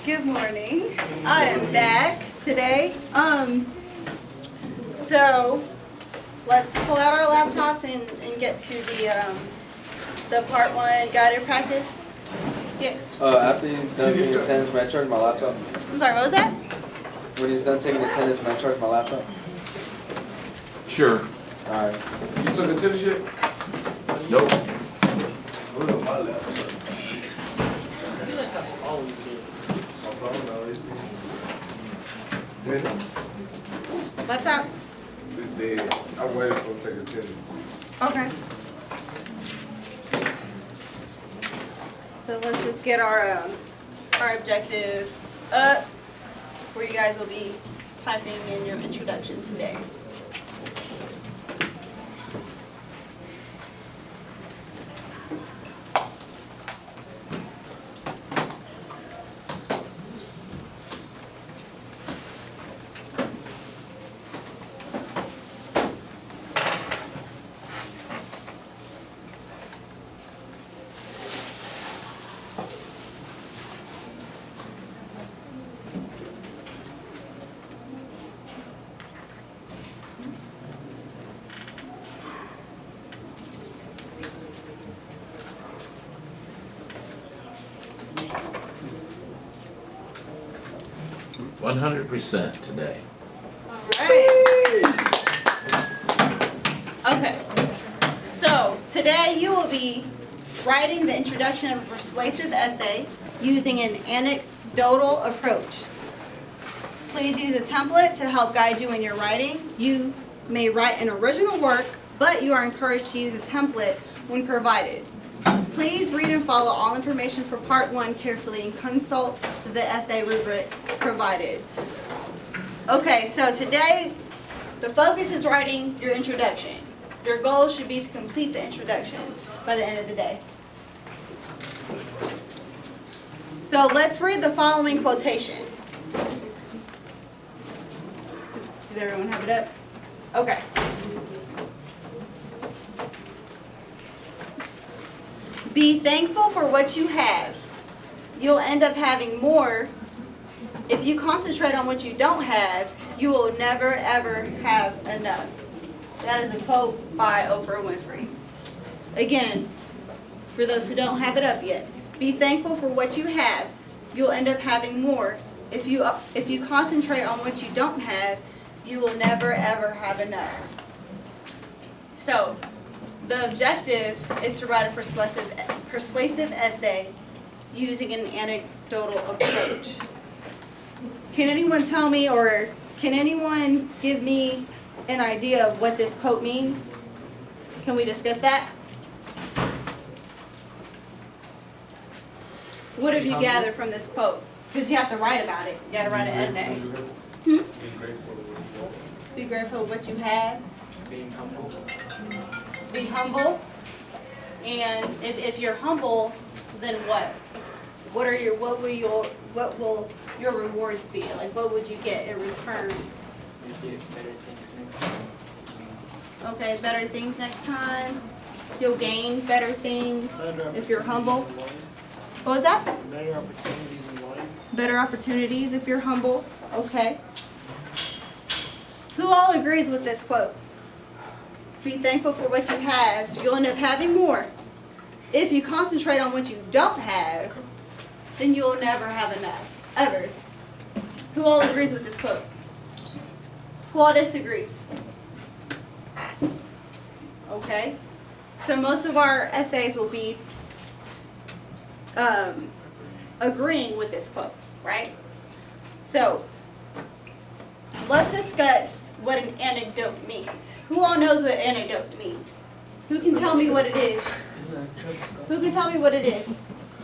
Good morning. I am back today. So let's pull out our laptops and get to the part 1 guided practice. Yes. After he's done taking attendance, may I charge my laptop? I'm sorry, what was that? When he's done taking attendance, may I charge my laptop? Sure. Alright. You took attendance yet? Nope. What about my laptop? What's up? It's dead. I'm waiting for him to take attendance. Okay. So let's just get our objective up, where you guys will be typing in your introduction today. One 100% today. Alright. Okay. So today you will be writing the introduction of a persuasive essay using an anecdotal approach. Please use a template to help guide you in your writing. You may write an original work, but you are encouraged to use a template when provided. Please read and follow all information for part 1 carefully and consult the essay rubric provided. Okay, so today the focus is writing your introduction. Your goal should be to complete the introduction by the end of the day. So let's read the following quotation. Does everyone have it up? Okay. Be thankful for what you have. You'll end up having more. If you concentrate on what you don't have, you will never ever have enough. That is a quote by Oprah Winfrey. Again, for those who don't have it up yet, be thankful for what you have. You'll end up having more. If you concentrate on what you don't have, you will never ever have enough. So, the objective is to write a persuasive essay using an anecdotal approach. Can anyone tell me, or can anyone give me an idea of what this quote means? Can we discuss that? What have you gathered from this quote? Because you have to write about it. You got to write an essay. Be grateful for what you have. Being humble. Be humble. And if you're humble, then what? What will your rewards be? Like, what would you get in return? You get better things next time. Okay, better things next time. You'll gain better things if you're humble. What was that? Better opportunities in life. Better opportunities if you're humble. Okay. Who all agrees with this quote? Be thankful for what you have. You'll end up having more. If you concentrate on what you don't have, then you'll never have enough. Ever. Who all agrees with this quote? Who all disagrees? Okay. So most of our essays will be agreeing with this quote, right? So let's discuss what an anecdote means. Who all knows what anecdote means? Who can tell me what it is? Who can tell me what it is?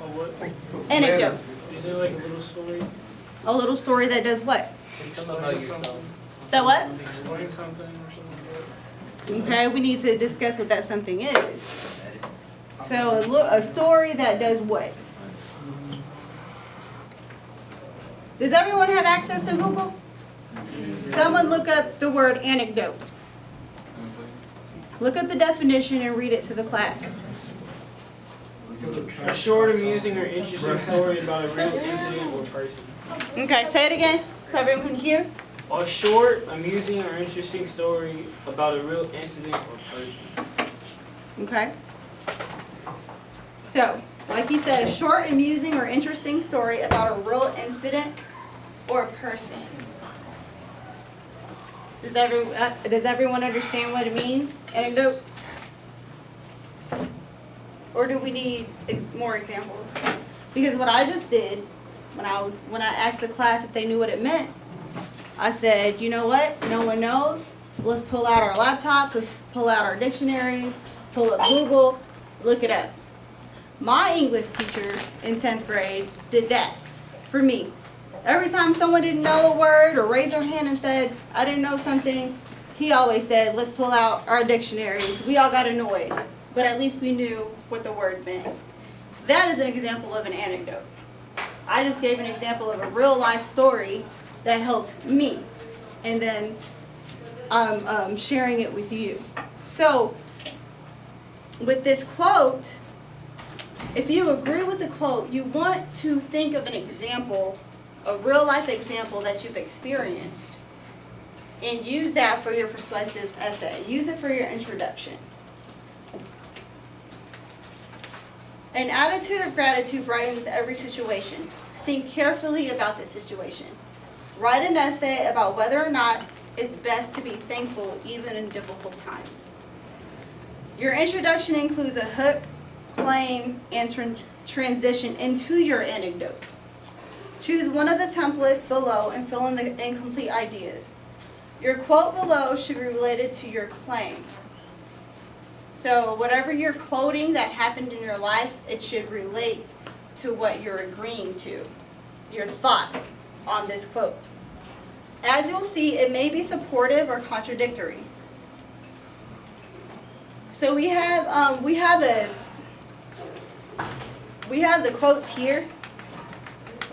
Oh, what? Anecdote. Is it like a little story? A little story that does what? Something about yourself. That what? Explain something or something like that. Okay, we need to discuss what that something is. So a story that does what? Does everyone have access to Google? Someone look up the word anecdote. Look up the definition and read it to the class. A short, amusing, or interesting story about a real incident or person. Okay, say it again so everyone can hear. A short, amusing, or interesting story about a real incident or person. Okay. So, like he said, a short, amusing, or interesting story about a real incident or person. Does everyone understand what it means? Anecdote? Or do we need more examples? Because what I just did when I asked the class if they knew what it meant, I said, you know what? No one knows. Let's pull out our laptops. Let's pull out our dictionaries. Pull up Google. Look it up. My English teacher in 10th grade did that for me. Every time someone didn't know a word or raised their hand and said, I didn't know something, he always said, let's pull out our dictionaries. We all got annoyed, but at least we knew what the word meant. That is an example of an anecdote. I just gave an example of a real life story that helped me, and then I'm sharing it with you. So, with this quote, if you agree with the quote, you want to think of an example, a real life example that you've experienced, and use that for your persuasive essay. Use it for your introduction. An attitude of gratitude brightens every situation. Think carefully about the situation. Write an essay about whether or not it's best to be thankful even in difficult times. Your introduction includes a hook, claim, and transition into your anecdote. Choose one of the templates below and fill in the incomplete ideas. Your quote below should be related to your claim. So whatever you're quoting that happened in your life, it should relate to what you're agreeing to, your thought on this quote. As you'll see, it may be supportive or contradictory. So we have the quotes here,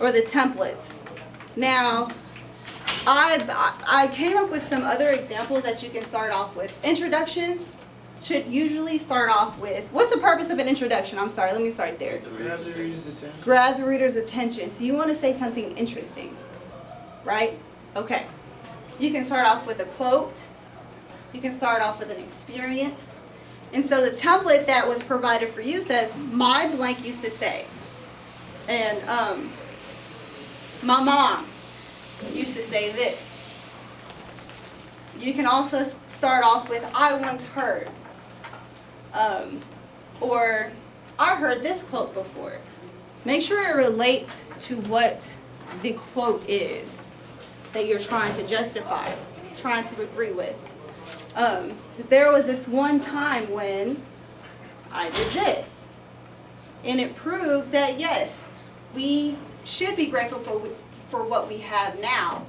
or the templates. Now, I came up with some other examples that you can start off with. Introductions should usually start off with, what's the purpose of an introduction? I'm sorry, let me start there. Grab the reader's attention. Grab the reader's attention. So you want to say something interesting, right? Okay. You can start off with a quote. You can start off with an experience. And so the template that was provided for you says, my blank used to say. And my mom used to say this. You can also start off with, I once heard. Or, I heard this quote before. Make sure it relates to what the quote is that you're trying to justify, trying to agree with. There was this one time when I did this. And it proved that, yes, we should be grateful for what we have now.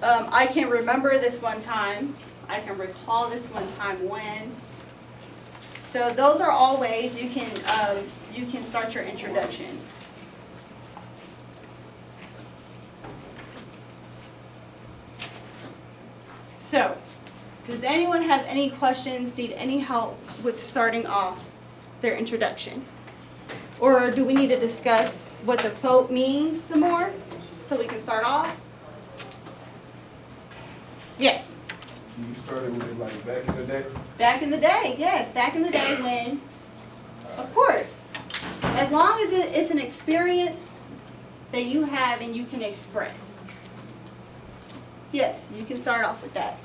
I can remember this one time. I can recall this one time when. So those are all ways you can start your introduction. So, does anyone have any questions, need any help with starting off their introduction? Or do we need to discuss what the quote means some more so we can start off? Yes. You started with it like back in the day? Back in the day, yes. Back in the day when, of course, as long as it's an experience that you have and you can express. Yes, you can start off with that.